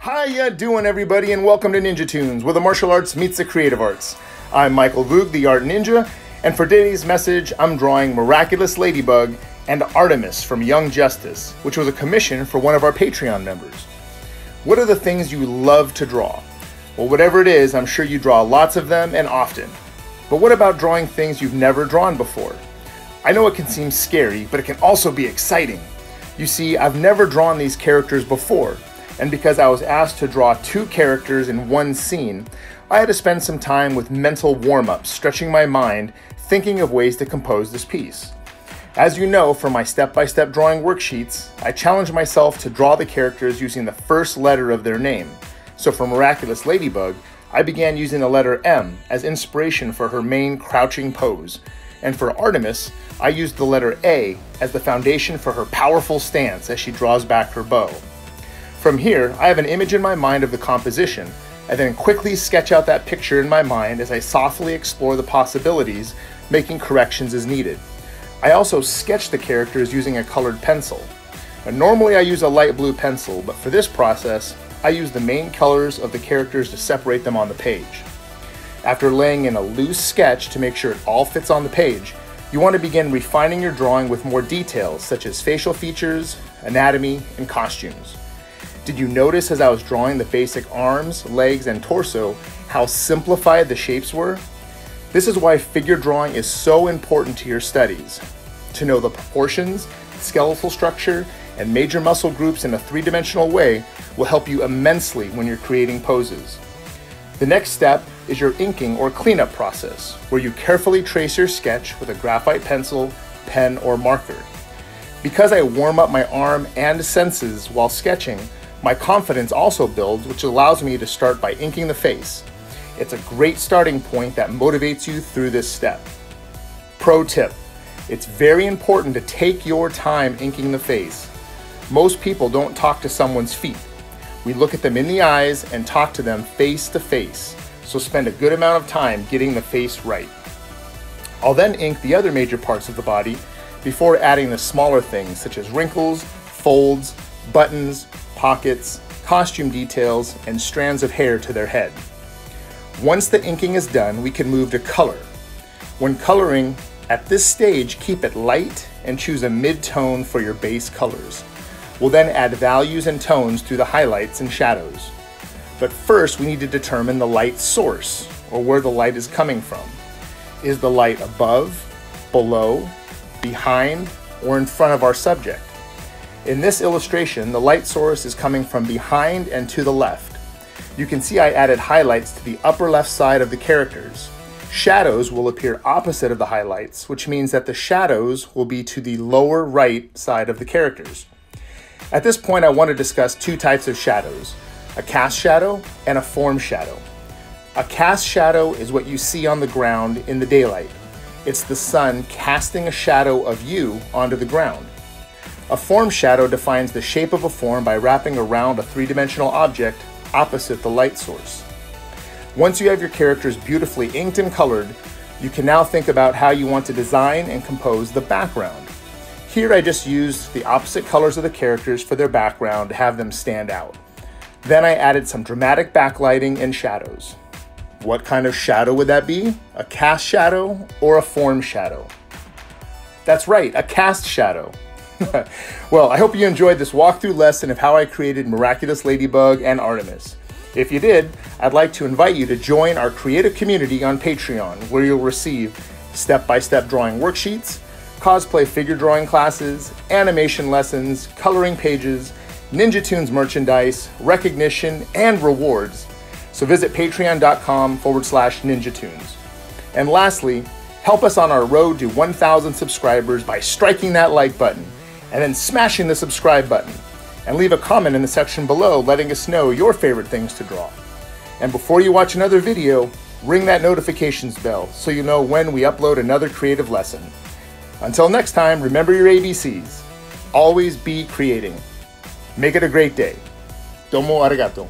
How ya doing, everybody, and welcome to NinjaToons, where the martial arts meets the creative arts. I'm Michael Voog, the Art Ninja, and for today's message, I'm drawing Miraculous Ladybug and Artemis from Young Justice, which was a commission for one of our Patreon members. What are the things you love to draw? Well, whatever it is, I'm sure you draw lots of them and often. But what about drawing things you've never drawn before? I know it can seem scary, but it can also be exciting. You see, I've never drawn these characters before, and because I was asked to draw 2 characters in one scene, I had to spend some time with mental warm-ups, stretching my mind, thinking of ways to compose this piece. As you know from my step-by-step drawing worksheets, I challenged myself to draw the characters using the first letter of their name. So for Miraculous Ladybug, I began using the letter M as inspiration for her main crouching pose. And for Artemis, I used the letter A as the foundation for her powerful stance as she draws back her bow. From here, I have an image in my mind of the composition, and then quickly sketch out that picture in my mind as I softly explore the possibilities, making corrections as needed. I also sketch the characters using a colored pencil. Now, normally I use a light blue pencil, but for this process, I use the main colors of the characters to separate them on the page. After laying in a loose sketch to make sure it all fits on the page, you want to begin refining your drawing with more details such as facial features, anatomy, and costumes. Did you notice as I was drawing the basic arms, legs, and torso how simplified the shapes were? This is why figure drawing is so important to your studies. To know the proportions, skeletal structure, and major muscle groups in a 3-dimensional way will help you immensely when you're creating poses. The next step is your inking or cleanup process, where you carefully trace your sketch with a graphite pencil, pen, or marker. Because I warm up my arm and senses while sketching, my confidence also builds, which allows me to start by inking the face. It's a great starting point that motivates you through this step. Pro tip: it's very important to take your time inking the face. Most people don't talk to someone's feet. We look at them in the eyes and talk to them face to face, so spend a good amount of time getting the face right. I'll then ink the other major parts of the body before adding the smaller things such as wrinkles, folds, buttons, pockets, costume details, and strands of hair to their head. Once the inking is done, we can move to color. When coloring, at this stage, keep it light and choose a mid-tone for your base colors. We'll then add values and tones through the highlights and shadows. But first, we need to determine the light source, or where the light is coming from. Is the light above, below, behind, or in front of our subject? In this illustration, the light source is coming from behind and to the left. You can see I added highlights to the upper left side of the characters. Shadows will appear opposite of the highlights, which means that the shadows will be to the lower right side of the characters. At this point, I want to discuss 2 types of shadows, a cast shadow and a form shadow. A cast shadow is what you see on the ground in the daylight. It's the sun casting a shadow of you onto the ground. A form shadow defines the shape of a form by wrapping around a 3-dimensional object opposite the light source. Once you have your characters beautifully inked and colored, you can now think about how you want to design and compose the background. Here I just used the opposite colors of the characters for their background to have them stand out. Then I added some dramatic backlighting and shadows. What kind of shadow would that be? A cast shadow or a form shadow? That's right, a cast shadow. Well, I hope you enjoyed this walkthrough lesson of how I created Miraculous Ladybug and Artemis. If you did, I'd like to invite you to join our creative community on Patreon, where you'll receive step-by-step drawing worksheets, cosplay figure drawing classes, animation lessons, coloring pages, NinjaToons merchandise, recognition, and rewards. So visit patreon.com/NinjaToons. And lastly, help us on our road to 1,000 subscribers by striking that like button, and then smashing the subscribe button, and leave a comment in the section below letting us know your favorite things to draw. And before you watch another video, ring that notifications bell so you know when we upload another creative lesson. Until next time, remember your ABCs. Always be creating. Make it a great day. Domo arigato.